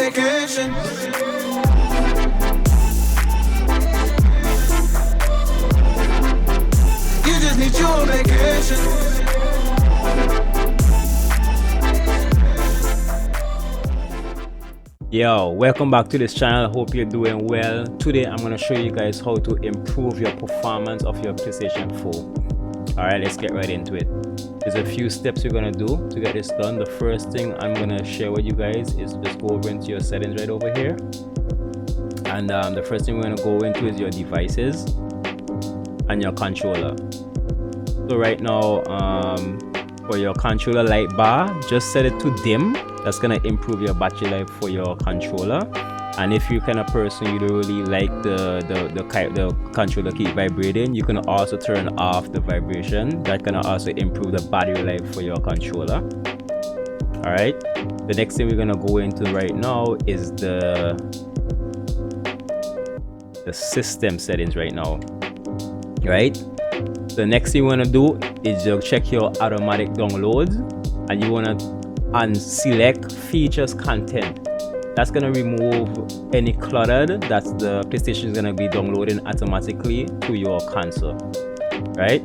vacation. You just need your vacation. Yo, welcome back to this channel. Hope you're doing well. Today I'm going to show you guys how to improve your performance of your PlayStation 4. Alright, let's get right into it. There's a few steps you're going to do to get this done. The first thing I'm going to share with you guys is just go over into your settings right over here. And the first thing we're going to go into is your devices and your controller. So right now, for your controller light bar, just set it to dim. That's gonna improve your battery life for your controller. And if you're kind of person you don't really like the controller keep vibrating, you can also turn off the vibration. That can also improve the battery life for your controller. All right, the next thing we're gonna go into right now is the system settings right now. Right, the next thing you want to do is just check your automatic downloads, and you want to unselect features content. That's going to remove any clutter that the PlayStation is going to be downloading automatically to your console, right?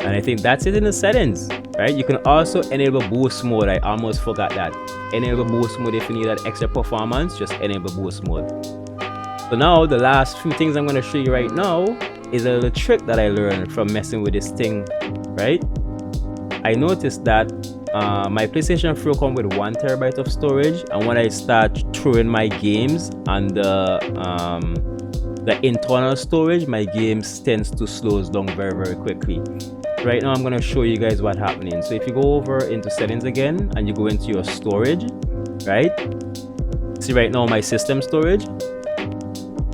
And I think that's it in the settings, right? You can also enable boost mode. I almost forgot that. Enable boost mode if you need that extra performance, just enable boost mode. So now the last few things I'm going to show you right now is a little trick that I learned from messing with this thing, right? I noticed that my PlayStation 4 comes with 1 TB of storage, and when I start throwing my games on the internal storage, my games tends to slow down very quickly. Right now I'm going to show you guys what's happening. So if you go over into settings again and you go into your storage, right? See right now my system storage.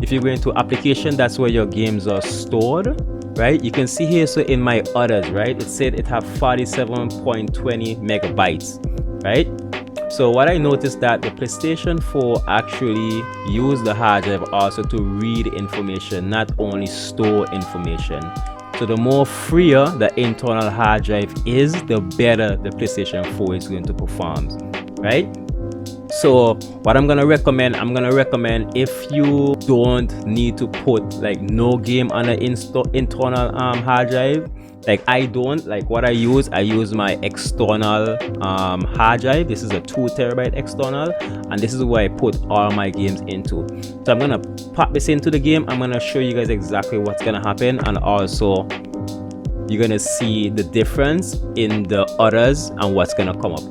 If you go into application, that's where your games are stored, right? You can see here, so in my others, right, it said it have 47.20 megabytes, right? So what I noticed that the PlayStation 4 actually use the hard drive also to read information, not only store information. So the more freer the internal hard drive is, the better the PlayStation 4 is going to perform, right? So what I'm gonna recommend if you don't need to put like no game on an internal hard drive, like I don't, like what I use my external hard drive. This is a 2 TB external, and this is where I put all my games into. So I'm gonna pop this into the game. I'm gonna show you guys exactly what's gonna happen, and also you're gonna see the difference in the others and what's gonna come up.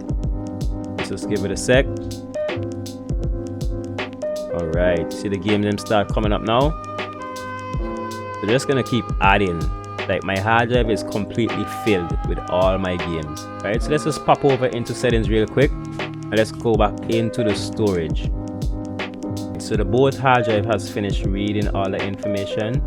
Let's just give it a sec. Alright, see the game them start coming up now. So just gonna keep adding. Like my hard drive is completely filled with all my games. Right, so let's just pop over into settings real quick, and let's go back into the storage. So the both hard drive has finished reading all the information.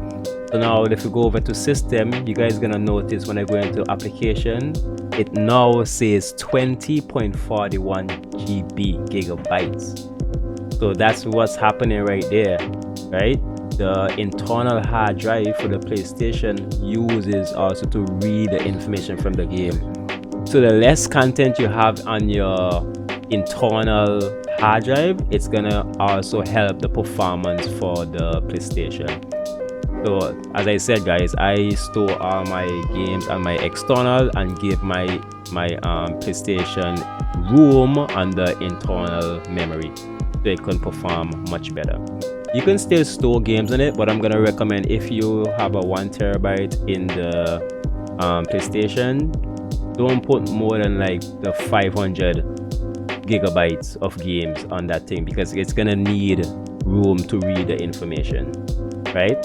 So now if we go over to system, you guys gonna notice when I go into application, it now says 20.41 gigabytes. So that's what's happening right there, right? The internal hard drive for the PlayStation uses also to read the information from the game. So the less content you have on your internal hard drive, it's gonna also help the performance for the PlayStation. So as I said, guys, I store all my games on my external and give my PlayStation room on the internal memory, so it can perform much better. You can still store games in it, but I'm gonna recommend if you have a 1 TB in the PlayStation, don't put more than like the 500 gigabytes of games on that thing, because it's gonna need room to read the information, right?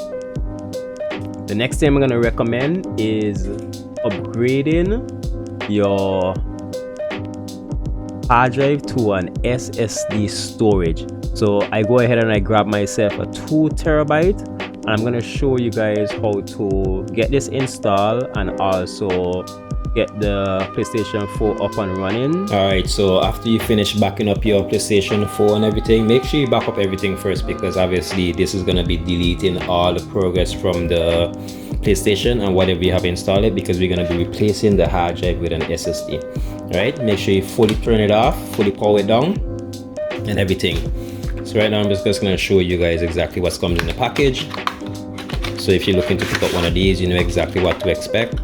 The next thing I'm gonna recommend is upgrading your hard drive to an SSD storage. So I go ahead and I grab myself a 2 TB, and I'm going to show you guys how to get this installed and also get the PlayStation 4 up and running. Alright, so after you finish backing up your PlayStation 4 and everything, make sure you back up everything first, because obviously this is going to be deleting all the progress from the PlayStation and whatever you have installed it, because we're going to be replacing the hard drive with an SSD. Alright, make sure you fully turn it off, fully power it down and everything. So right now I'm just going to show you guys exactly what's comes in the package. So if you're looking to pick up one of these, you know exactly what to expect.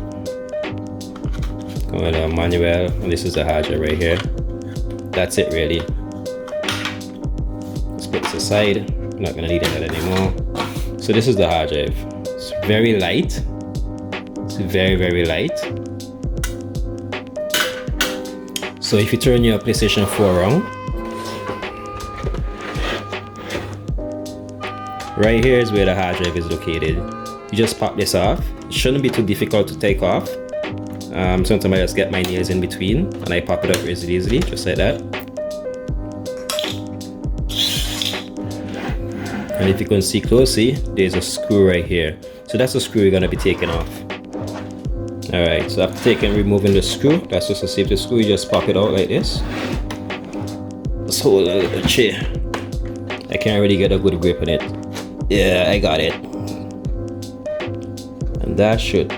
Come with a manual, and this is the hard drive right here. That's it really. Let's put this aside. I'm not gonna need that anymore. So this is the hard drive. It's very light. It's very, very light. So if you turn your PlayStation 4 around, right here is where the hard drive is located. You just pop this off. It shouldn't be too difficult to take off. Sometimes I just get my nails in between and I pop it up really easily, just like that. And if you can see closely, there's a screw right here. So that's the screw you're gonna be taking off. Alright, so after removing the screw, that's just a safety screw, you just pop it out like this. Let's hold the chair. I can't really get a good grip on it. Yeah, I got it. And that should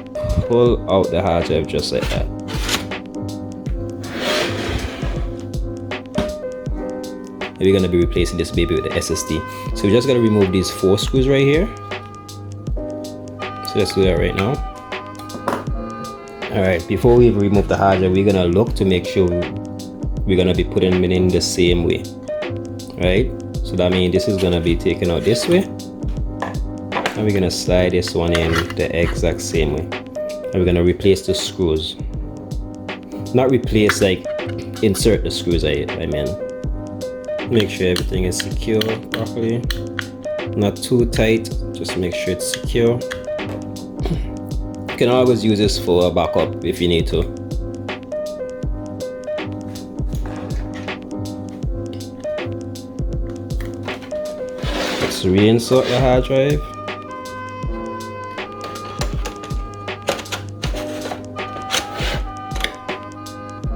pull out the hard drive just like that. And we're gonna be replacing this baby with the SSD. So we're just gonna remove these 4 screws right here. So let's do that right now. Alright, before we remove the hard drive, we're gonna look to make sure we're gonna be putting them in the same way. Right? So that means this is gonna be taken out this way. And we're gonna slide this one in the exact same way. And we're gonna replace the screws. Not replace, like insert the screws, I mean. Make sure everything is secure properly. Not too tight, just make sure it's secure. You can always use this for a backup if you need to. Let's reinsert the hard drive.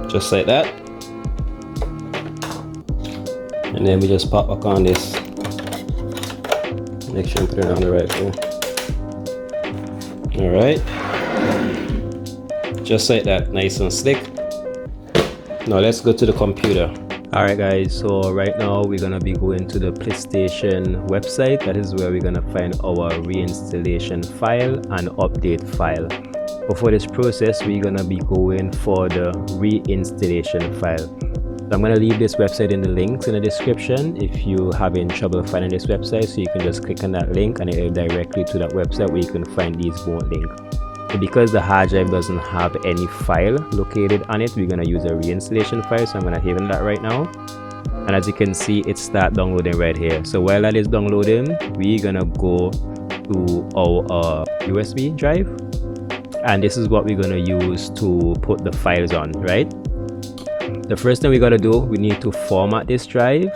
Just like that. And then we just pop back on this. Make sure you put it on the right way. Alright. Just like that, nice and slick. Now let's go to the computer. Alright guys, so right now we're gonna be going to the PlayStation website. That is where we're gonna find our reinstallation file and update file. But for this process, we're gonna be going for the reinstallation file. So I'm gonna leave this website in the links in the description if you having trouble finding this website, so you can just click on that link and it will directly to that website where you can find these both links. So because the hard drive doesn't have any file located on it, we're gonna use a reinstallation file. So I'm gonna hit on that right now. And as you can see, it start downloading right here. So while that is downloading, we're gonna go to our USB drive. And this is what we're gonna use to put the files on, right? The first thing we gotta do, we need to format this drive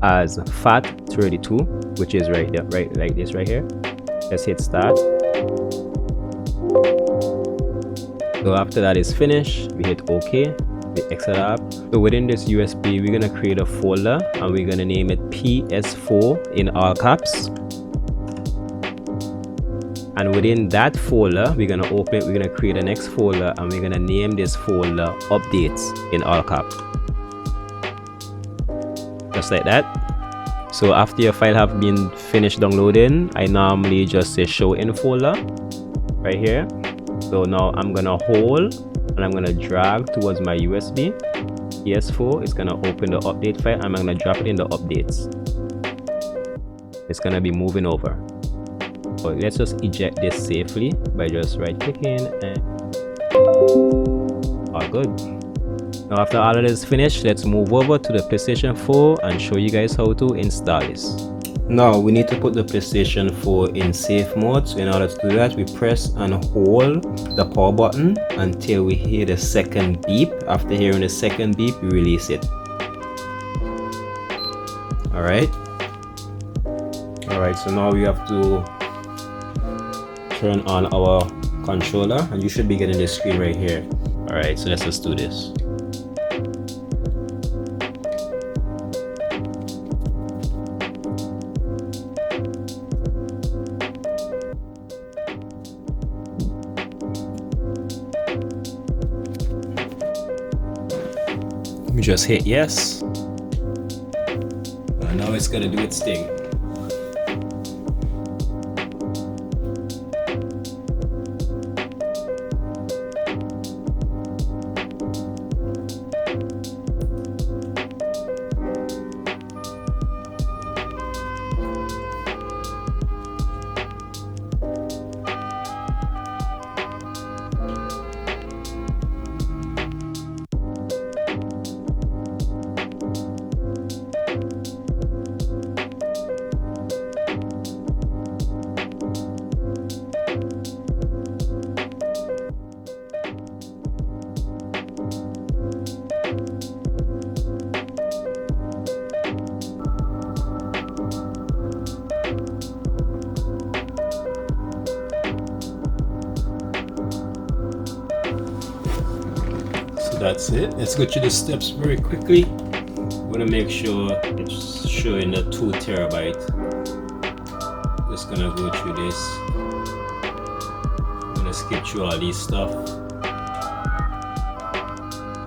as FAT32, which is right there, right like this right here. Let's hit start. So after that is finished, we hit OK, we exit out. So within this USB, we're gonna create a folder and we're gonna name it PS4 in all caps. And within that folder, we're gonna open it, we're gonna create a next folder and we're gonna name this folder updates in all caps. Just like that. So after your file have been finished downloading, I normally just say show in folder right here. So now I'm gonna hold and I'm gonna drag towards my USB. PS4 is gonna open the update file and I'm gonna drop it in the updates. It's gonna be moving over. So let's just eject this safely by just right clicking and all good. Now after all of this is finished, let's move over to the PlayStation 4 and show you guys how to install this. Now we need to put the PlayStation 4 in safe mode. So in order to do that, we press and hold the power button until we hear the second beep. After hearing the second beep, we release it. Alright, so now we have to turn on our controller and you should be getting this screen right here. Alright, so let's just do this. We just hit yes. And now it's gonna do its thing. That's it. Let's go through the steps very quickly. I'm gonna make sure it's showing the 2 terabyte. Just gonna go through this. I'm gonna skip through all these stuff.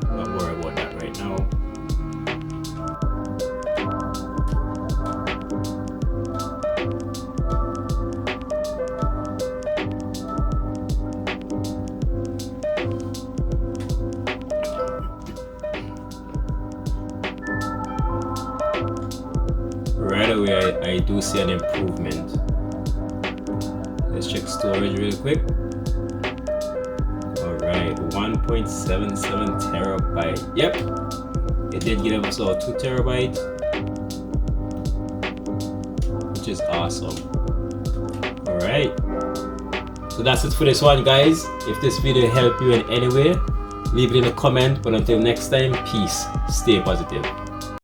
Don't worry about that right now. Right away I do see an improvement. Let's check storage real quick. Alright, 1.77 terabyte. Yep, it did give us all 2 terabyte, which is awesome. Alright, so that's it for this one, guys. If this video helped you in any way, leave it in a comment. But until next time, peace, stay positive.